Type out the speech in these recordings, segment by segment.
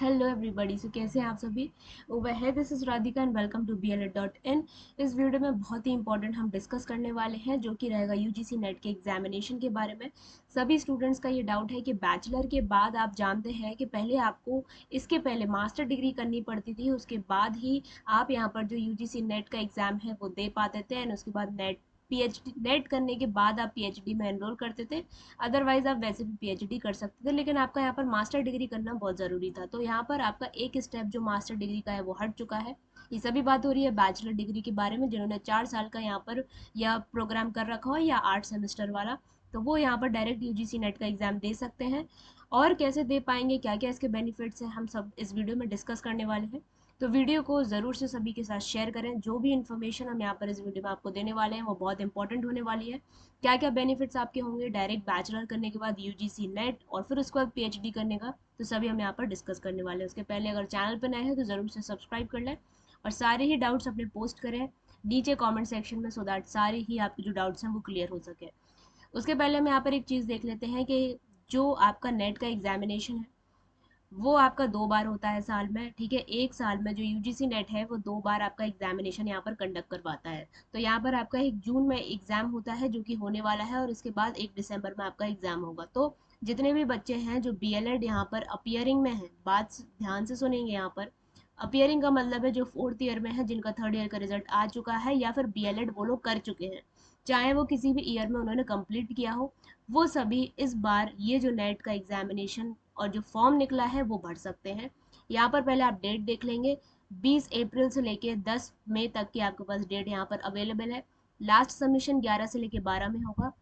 Hello everybody. सो कैसे हैं आप सभी। ओवर है this is Radhika and welcome to BLED.in। इस वीडियो में बहुत ही इंपॉर्टेंट हम डिस्कस करने वाले हैं जो कि रहेगा यूजीसी नेट के एग्जामिनेशन के बारे में। सभी स्टूडेंट्स का ये डाउट है कि बैचलर के बाद आप जानते हैं कि पहले आपको इसके पहले मास्टर डिग्री करनी पड़ती थी, उसके बाद ही आप यहाँ पर जो यूजीसी नेट का एग्जाम है वो दे पाते थे एंड उसके बाद नेट पीएचडी नेट करने के बाद आप पीएचडी में एनरोल करते थे। अदरवाइज आप वैसे भी पीएचडी कर सकते थे, लेकिन आपका यहाँ पर मास्टर डिग्री करना बहुत ज़रूरी था। तो यहाँ पर आपका एक स्टेप जो मास्टर डिग्री का है वो हट चुका है। ये सभी बात हो रही है बैचलर डिग्री के बारे में, जिन्होंने 4 साल का यहाँ पर यह प्रोग्राम कर रखा हो या 8 सेमेस्टर वाला, तो वो यहाँ पर डायरेक्ट यूजीसी नेट का एग्जाम दे सकते हैं। और कैसे दे पाएंगे, क्या क्या इसके बेनिफिट्स हैं, हम सब इस वीडियो में डिस्कस करने वाले हैं। तो वीडियो को ज़रूर से सभी के साथ शेयर करें। जो भी इन्फॉर्मेशन हम यहाँ पर इस वीडियो में आपको देने वाले हैं वो बहुत इंपॉर्टेंट होने वाली है। क्या क्या बेनिफिट्स आपके होंगे डायरेक्ट बैचलर करने के बाद यूजीसी नेट और फिर उसके बाद पीएचडी करने का, तो सभी हम यहाँ पर डिस्कस करने वाले हैं। उसके पहले अगर चैनल पर नए हैं तो ज़रूर से सब्सक्राइब कर लें और सारे ही डाउट्स अपने पोस्ट करें नीचे कमेंट सेक्शन में, सो दैट सारे ही आपके जो डाउट्स हैं वो क्लियर हो सके। उसके पहले हम यहाँ पर एक चीज़ देख लेते हैं कि जो आपका नेट का एग्जामिनेशन है वो आपका 2 बार होता है साल में। ठीक है, एक साल में जो यूजीसी नेट है वो 2 बार आपका एग्जामिनेशन यहाँ पर कंडक्ट करवाता है। तो यहाँ पर आपका 1 जून में एग्जाम होता है जो कि होने वाला है, और इसके बाद 1 दिसंबर में आपका एग्जाम होगा। तो जितने भी बच्चे हैं जो बीएलएड यहाँ पर अपियरिंग में है, बात ध्यान से सुनेंगे। यहाँ पर अपियरिंग का मतलब है जो 4th ईयर में है, जिनका 3rd ईयर का रिजल्ट आ चुका है, या फिर बीएलएड वो लोग कर चुके हैं, चाहे वो किसी भी ईयर में उन्होंने कंप्लीट किया हो, वो सभी इस बार ये जो नेट का एग्जामिनेशन और जो फॉर्म निकला है वो भर सकते हैं। यहाँ पर पहले आप डेट देख लेंगे। 20 अप्रैल से लेके 10 मई तक की आपके पास डेट यहाँ पर अवेलेबल है। लास्ट सबमिशन 11 से लेके 12 में होगा।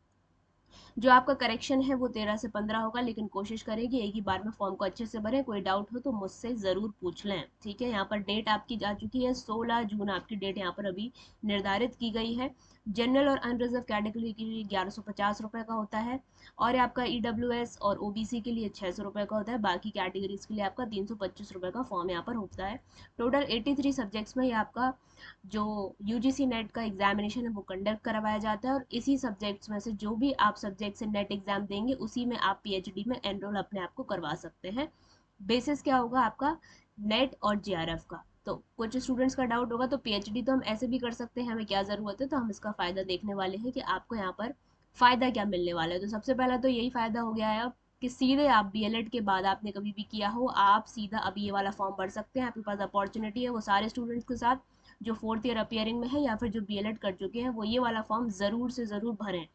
जो आपका करेक्शन है वो 13 से 15 होगा, लेकिन कोशिश करें कि एक ही बार में फॉर्म को अच्छे से भरें। कोई डाउट हो तो मुझसे ज़रूर पूछ लें। ठीक है, यहाँ पर डेट आपकी जा चुकी है, 16 जून आपकी डेट यहाँ पर अभी निर्धारित की गई है। जनरल और अनरिजर्व कैटेगरी के लिए 1150 रुपये का होता है, और आपका ईडब्ल्यूएस और ओबीसी के लिए 600 रुपये का होता है। बाकी कैटेगरीज के लिए आपका 325 रुपये का फॉर्म यहाँ पर होता है। टोटल 83 सब्जेक्ट्स में ये आपका जो यूजीसी नेट का एग्जामिनेशन है वो कंडक्ट करवाया जाता है, और इसी सब्जेक्ट्स में से जो भी आप सब्जेक्ट से नेट एग्जाम देंगे उसी में आप पीएचडी में एनरोल अपने आप को करवा सकते हैं। बेसिस क्या होगा आपका, नेट और जीआरएफ का। तो कुछ स्टूडेंट्स का डाउट होगा तो पीएचडी तो हम ऐसे भी कर सकते हैं, हमें क्या ज़रूरत है, तो हम इसका फ़ायदा देखने वाले हैं कि आपको यहाँ पर फ़ायदा क्या मिलने वाला है। तो सबसे पहला तो यही फ़ायदा हो गया है अब कि सीधे आप बीएलएड के बाद आपने कभी भी किया हो, आप सीधा अभी ये वाला फॉर्म भर सकते हैं। आपके पास अपॉर्चुनिटी है वो सारे स्टूडेंट्स के साथ जो 4th ईयर अपियरिंग में है या फिर जो बीएलएड कर चुके हैं, वो ये वाला फॉर्म ज़रूर से ज़रूर भरें।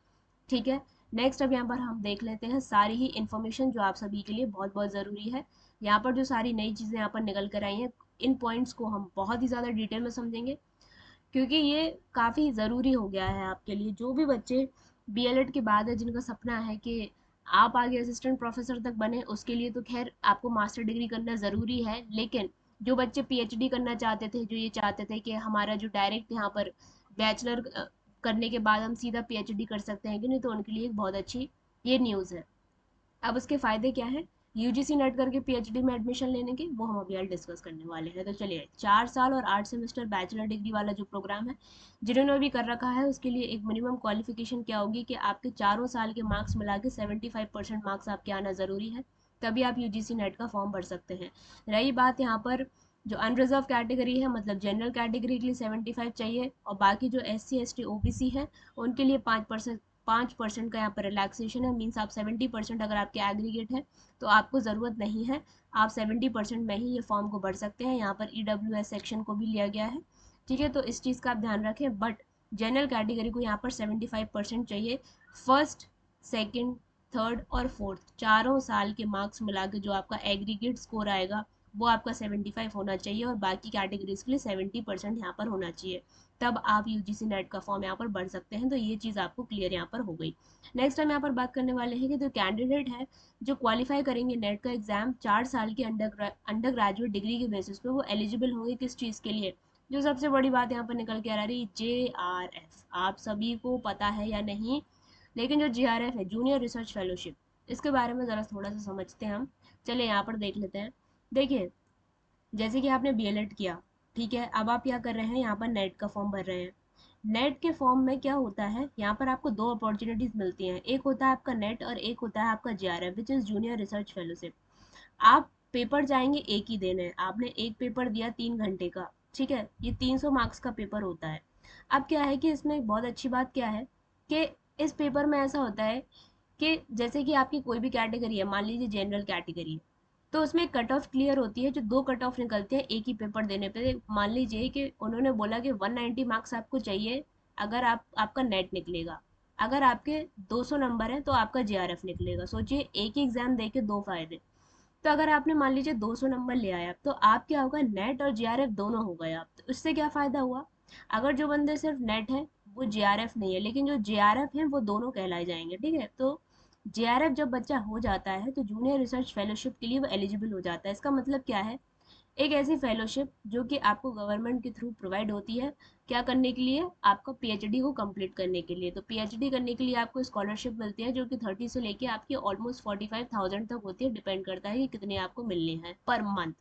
ठीक है, नेक्स्ट अब यहाँ पर हम देख लेते हैं सारी ही इन्फॉर्मेशन जो आप सभी के लिए बहुत बहुत ज़रूरी है। यहाँ पर जो सारी नई चीज़ें यहाँ पर निकल कर आई हैं, इन पॉइंट्स को हम बहुत ही ज़्यादा डिटेल में समझेंगे, क्योंकि ये काफ़ी ज़रूरी हो गया है आपके लिए। जो भी बच्चे बीएलएड के बाद है, जिनका सपना है कि आप आगे असिस्टेंट प्रोफेसर तक बने, उसके लिए तो खैर आपको मास्टर डिग्री करना ज़रूरी है। लेकिन जो बच्चे पीएचडी करना चाहते थे, जो ये चाहते थे कि हमारा जो डायरेक्ट यहाँ पर बैचलर करने के बाद हम सीधा पीएचडी कर सकते हैं कि नहीं, तो उनके लिए एक बहुत अच्छी ये न्यूज़ है। अब उसके फ़ायदे क्या हैं यूजीसी नेट करके पीएचडी में एडमिशन लेने के, वो हम अभी आज डिस्कस करने वाले हैं। तो चलिए, 4 साल और 8 सेमेस्टर बैचलर डिग्री वाला जो प्रोग्राम है, जिन्होंने अभी कर रखा है, उसके लिए एक मिनिमम क्वालिफिकेशन क्या होगी कि आपके चारों साल के मार्क्स मिला के 75% मार्क्स आपके आना ज़रूरी है, तभी आप यूजीसी नेट का फॉर्म भर सकते हैं। रही बात यहाँ पर जो अनरिजर्व कैटेगरी है, मतलब जनरल कैटेगरी के लिए 75 चाहिए, और बाकी जो SC ST OBC है उनके लिए 5% का यहाँ पर रिलैक्सेशन है। मीन्स आप 70% अगर आपके एग्रीगेट है तो आपको ज़रूरत नहीं है, आप 70% में ही ये फॉर्म को भर सकते हैं। यहाँ पर ईडब्ल्यूएस सेक्शन को भी लिया गया है। ठीक है, तो इस चीज़ का आप ध्यान रखें। बट जनरल कैटेगरी को यहाँ पर 75% चाहिए। फर्स्ट, सेकेंड, थर्ड और फोर्थ चारों साल के मार्क्स मिला के जो आपका एग्रीगेट स्कोर आएगा वो आपका 75 होना चाहिए, और बाकी कैटेगरीज के लिए 70% यहाँ पर होना चाहिए, तब आप यूजीसी नेट का फॉर्म यहाँ पर भर सकते हैं। तो ये चीज़ आपको क्लियर यहाँ पर हो गई। नेक्स्ट हम यहाँ पर बात करने वाले हैं कि जो कैंडिडेट है जो क्वालिफाई करेंगे नेट का एग्जाम 4 साल की अंडर ग्रेजुएट डिग्री के बेसिस पे, वो एलिजिबल होंगे किस चीज़ के लिए। जो सबसे बड़ी बात यहाँ पर निकल के आ रही है, JRF, आप सभी को पता है या नहीं, लेकिन जो JRF है जूनियर रिसर्च फेलोशिप, इसके बारे में ज़रा थोड़ा सा समझते हैं हम। चलिए यहाँ पर देख लेते हैं। देखिए, जैसे कि आपने बीएलएड किया, ठीक है, अब आप क्या कर रहे हैं, यहाँ पर नेट का फॉर्म भर रहे हैं। नेट के फॉर्म में क्या होता है, यहाँ पर आपको दो अपॉर्चुनिटीज मिलती हैं, एक होता है आपका नेट और एक होता है आपका JRF which is junior research fellowship. आप पेपर जाएंगे एक ही देने, आपने एक पेपर दिया 3 घंटे का, ठीक है, ये 300 मार्क्स का पेपर होता है। अब क्या है कि इसमें एक बहुत अच्छी बात क्या है कि इस पेपर में ऐसा होता है कि जैसे कि आपकी कोई भी कैटेगरी है, मान लीजिए जनरल कैटेगरी है, तो उसमें कट ऑफ क्लियर होती है, जो 2 कट ऑफ निकलते हैं एक ही पेपर देने पे। मान लीजिए कि उन्होंने बोला कि 190 मार्क्स आपको चाहिए अगर आपका नेट निकलेगा, अगर आपके 200 नंबर हैं तो आपका जेआरएफ निकलेगा। सोचिए एक ही एग्जाम दे के दो फायदे। तो अगर आपने मान लीजिए 200 नंबर ले आया तो आप क्या होगा, नेट और जेआरएफ दोनों हो गए आप, तो इससे क्या फायदा हुआ, अगर जो बंदे सिर्फ नेट है वो जेआरएफ नहीं है, लेकिन जो जेआरएफ है वो दोनों कहलाए जाएंगे, ठीक है। तो जेआरएफ जब बच्चा हो जाता है तो जूनियर रिसर्च फेलोशिप के लिए वो एलिजिबल हो जाता है। इसका मतलब क्या है, एक ऐसी फेलोशिप जो कि आपको गवर्नमेंट के थ्रू प्रोवाइड होती है, क्या करने के लिए, आपका पीएचडी को कंप्लीट करने के लिए। तो पीएचडी करने के लिए आपको स्कॉलरशिप मिलती है जो कि 30 से लेके आपकी ऑलमोस्ट 45,000 तक होती है, डिपेंड करता है कि कितने आपको मिलने हैं पर मंथ,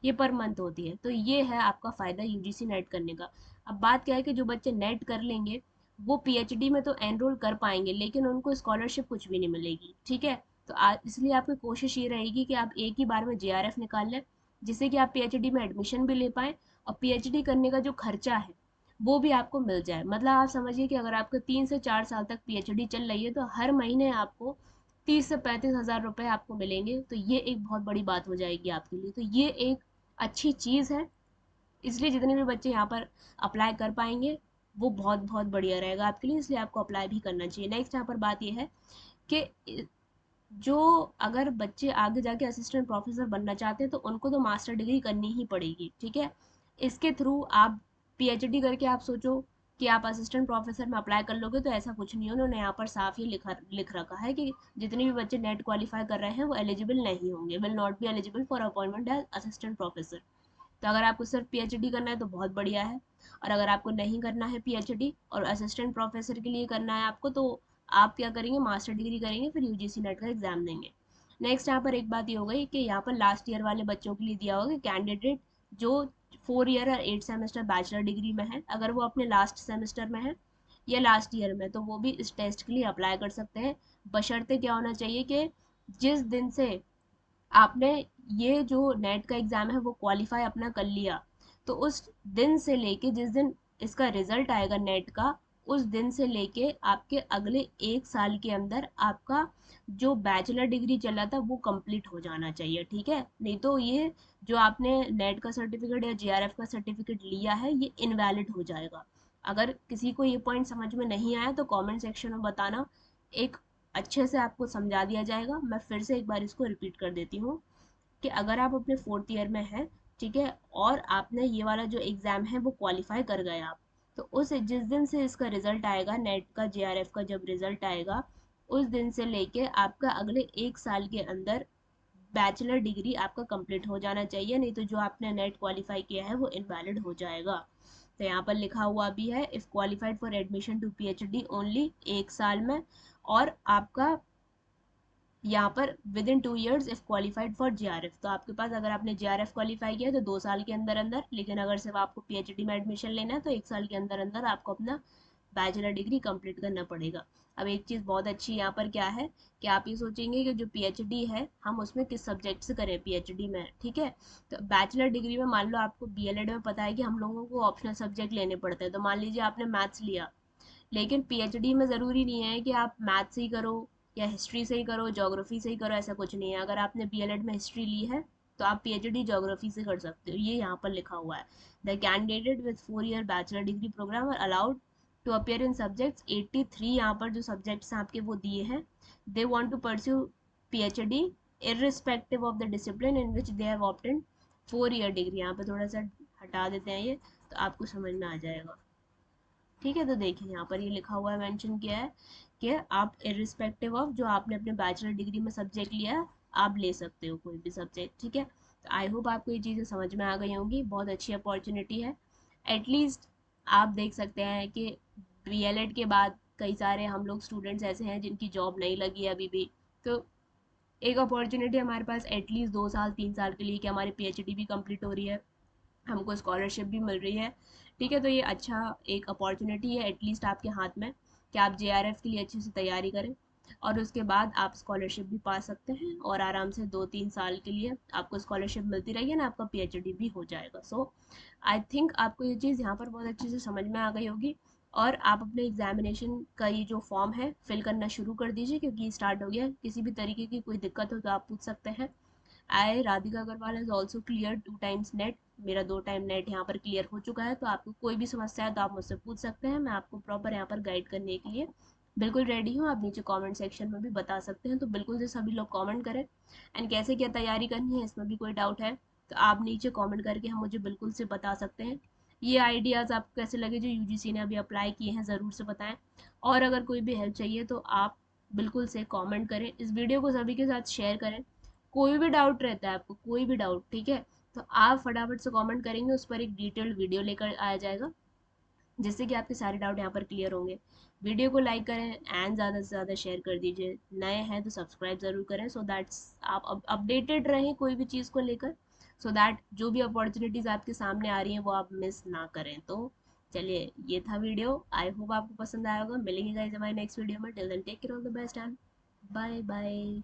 ये पर मंथ होती है। तो ये है आपका फ़ायदा यूजीसी नेट करने का। अब बात क्या है कि जो बच्चे नेट कर लेंगे वो पीएचडी में तो एनरोल कर पाएंगे, लेकिन उनको स्कॉलरशिप कुछ भी नहीं मिलेगी, ठीक है। तो इसलिए आपकी कोशिश ये रहेगी कि आप एक ही बार में जेआरएफ निकाल लें, जिससे कि आप पीएचडी में एडमिशन भी ले पाएँ और पीएचडी करने का जो खर्चा है वो भी आपको मिल जाए। मतलब आप समझिए कि अगर आपको 3 से 4 साल तक पीएचडी चल रही है तो हर महीने आपको 30 से 35 हज़ार रुपये आपको मिलेंगे। तो ये एक बहुत बड़ी बात हो जाएगी आपके लिए, तो ये एक अच्छी चीज़ है। इसलिए जितने भी बच्चे यहाँ पर अप्लाई कर पाएंगे वो बहुत बहुत बढ़िया रहेगा आपके लिए, इसलिए आपको अप्लाई भी करना चाहिए। नेक्स्ट यहाँ पर बात यह है कि जो अगर बच्चे आगे जाके असिस्टेंट प्रोफेसर बनना चाहते हैं तो उनको तो मास्टर डिग्री करनी ही पड़ेगी, ठीक है। इसके थ्रू आप पीएचडी करके आप सोचो कि आप असिस्टेंट प्रोफेसर में अप्लाई कर लोगे, तो ऐसा कुछ नहीं है। उन्होंने यहाँ पर साफ ये लिख रखा है कि जितने भी बच्चे नेट क्वालिफाई कर रहे हैं वो एलिजिबल नहीं होंगे, will not be eligible for appointment as assistant professor. तो अगर आपको सिर्फ पीएचडी करना है तो बहुत बढ़िया है, और अगर आपको नहीं करना है पीएचडी और असिस्टेंट प्रोफेसर के लिए करना है आपको, तो आप क्या करेंगे, मास्टर डिग्री करेंगे, फिर यूजीसी नेट का एग्जाम देंगे। नेक्स्ट यहाँ पर एक बात ये हो गई कि यहाँ पर लास्ट ईयर वाले बच्चों के लिए दिया होगा कि कैंडिडेट जो 4 ईयर और 8 सेमेस्टर बैचलर डिग्री में है, अगर वो अपने लास्ट सेमेस्टर में है या लास्ट ईयर में, तो वो भी इस टेस्ट के लिए अप्लाई कर सकते हैं। बशर्ते क्या होना चाहिए कि जिस दिन से आपने ये जो नेट का एग्ज़ाम है वो क्वालिफाई अपना कर लिया, तो उस दिन से लेके जिस दिन इसका रिजल्ट आएगा नेट का, उस दिन से लेके आपके अगले 1 साल के अंदर आपका जो बैचलर डिग्री चला था वो कंप्लीट हो जाना चाहिए, ठीक है। नहीं तो ये जो आपने नेट का सर्टिफिकेट या जेआरएफ का सर्टिफिकेट लिया है ये इनवैलिड हो जाएगा। अगर किसी को ये पॉइंट समझ में नहीं आया तो कमेंट सेक्शन में बताना, एक अच्छे से आपको समझा दिया जाएगा। मैं फिर से एक बार इसको रिपीट कर देती हूँ कि अगर आप अपने 4th ईयर में हैं, ठीक है, और आपने ये वाला जो एग्ज़ाम है वो क्वालिफाई कर गए आप, तो उस जिस दिन से इसका रिजल्ट आएगा नेट का जेआरएफ का, जब रिजल्ट आएगा उस दिन से लेके आपका अगले 1 साल के अंदर बैचलर डिग्री आपका कंप्लीट हो जाना चाहिए, नहीं तो जो आपने नेट क्वालिफाई किया है वो इनवैलिड हो जाएगा। तो यहाँ पर लिखा हुआ भी है, if qualified for admission to PhD only, 1 साल में, और आपका यहाँ पर within 2 years if qualified for JRF. तो आपके पास अगर आपने जेआरएफ क्वालिफाई किया तो 2 साल के अंदर अंदर, लेकिन अगर सिर्फ आपको पीएचडी में एडमिशन लेना है तो 1 साल के अंदर अंदर आपको अपना बैचलर डिग्री कंप्लीट करना पड़ेगा। अब एक चीज़ बहुत अच्छी यहाँ पर क्या है कि आप ये सोचेंगे कि जो पीएचडी है हम उसमें किस सब्जेक्ट से करें पीएचडी में, ठीक है। तो बैचलर डिग्री में मान लो आपको बीएलएड में पता है कि हम लोगों को ऑप्शनल सब्जेक्ट लेने पड़ते हैं, तो मान लीजिए आपने मैथ्स लिया, लेकिन पीएचडी में ज़रूरी नहीं है कि आप मैथ से ही करो या हिस्ट्री से ही करो, ज्योग्राफी से ही करो, ऐसा कुछ नहीं है। अगर आपने बीएलएड में हिस्ट्री ली है तो आप पीएचडी ज्योग्राफी से कर सकते हो, ये यहाँ पर लिखा हुआ है। The candidate with 4 year bachelor degree programme are allowed to appear in subjects 83, यहाँ पर जो सब्जेक्ट्स आपके वो दिए हैं, they want to pursue PhD irrespective of the discipline in which they have obtained 4 year degree. यहाँ पे थोड़ा सा हटा देते हैं ये, तो आपको समझ में आ जाएगा, ठीक है। तो देखिए यहाँ पर ये लिखा हुआ है, मेंशन किया है कि आप इरिस्पेक्टिव ऑफ जो आपने अपने बैचलर डिग्री में सब्जेक्ट लिया है आप ले सकते हो कोई भी सब्जेक्ट, ठीक है। तो आई होप आपको ये चीज़ें समझ में आ गई होंगी, बहुत अच्छी अपॉर्चुनिटी है। एटलीस्ट आप देख सकते हैं कि बीएलएड के बाद कई सारे हम लोग स्टूडेंट्स ऐसे हैं जिनकी जॉब नहीं लगी है अभी भी, तो एक अपॉर्चुनिटी हमारे पास एटलीस्ट 2 साल 3 साल के लिए कि हमारी पीएचडी भी कंप्लीट हो रही है, हमको स्कॉलरशिप भी मिल रही है, ठीक है। तो ये अच्छा एक अपॉर्चुनिटी है एटलीस्ट आपके हाथ में कि आप जेआरएफ के लिए अच्छे से तैयारी करें। और उसके बाद आप स्कॉलरशिप भी पा सकते हैं और आराम से 2-3 साल के लिए आपको स्कॉलरशिप मिलती रहेगी ना, आपका पीएचडी भी हो जाएगा। सो आई थिंक आपको ये चीज़ यहाँ पर बहुत अच्छे से समझ में आ गई होगी। और आप अपने एग्जामिनेशन का ये जो फॉर्म है फिल करना शुरू कर दीजिए, क्योंकि स्टार्ट हो गया है। किसी भी तरीके की कोई दिक्कत हो तो आप पूछ सकते हैं। I Radhika Agarwal has also clear 2 times NET. मेरा 2 टाइम नेट यहाँ पर क्लियर हो चुका है, तो आपको कोई भी समस्या है तो आप मुझसे पूछ सकते हैं। मैं आपको प्रॉपर यहाँ पर गाइड करने के लिए बिल्कुल रेडी हूँ। आप नीचे कमेंट सेक्शन में भी बता सकते हैं, तो बिल्कुल से सभी लोग कमेंट करें। एंड कैसे क्या तैयारी करनी है, इसमें भी कोई डाउट है तो आप नीचे कमेंट करके हम मुझे बिल्कुल से बता सकते हैं। ये आइडियाज़ आपको कैसे लगे जो यूजीसी ने अभी अप्लाई किए हैं, ज़रूर से बताएं। और अगर कोई भी हेल्प चाहिए तो आप बिल्कुल से कमेंट करें, इस वीडियो को सभी के साथ शेयर करें। कोई भी डाउट रहता है आपको, कोई भी डाउट, ठीक है, तो आप फटाफट से कमेंट करेंगे, उस पर एक डिटेल्ड वीडियो लेकर आया जाएगा, जिससे कि आपके सारे डाउट यहाँ पर क्लियर होंगे। वीडियो को लाइक करें एंड ज़्यादा से ज़्यादा शेयर कर दीजिए। नए हैं तो सब्सक्राइब ज़रूर करें, सो दैट्स आप अपडेटेड रहें कोई भी चीज़ को लेकर, सो दैट जो भी अपॉर्चुनिटीज़ आपके सामने आ रही हैं वो आप मिस ना करें। तो चलिए, ये था वीडियो। आई होप आपको पसंद आया होगा। मिलेंगे गाइस हमारे नेक्स्ट वीडियो में। Till then take care, all the best and bye bye.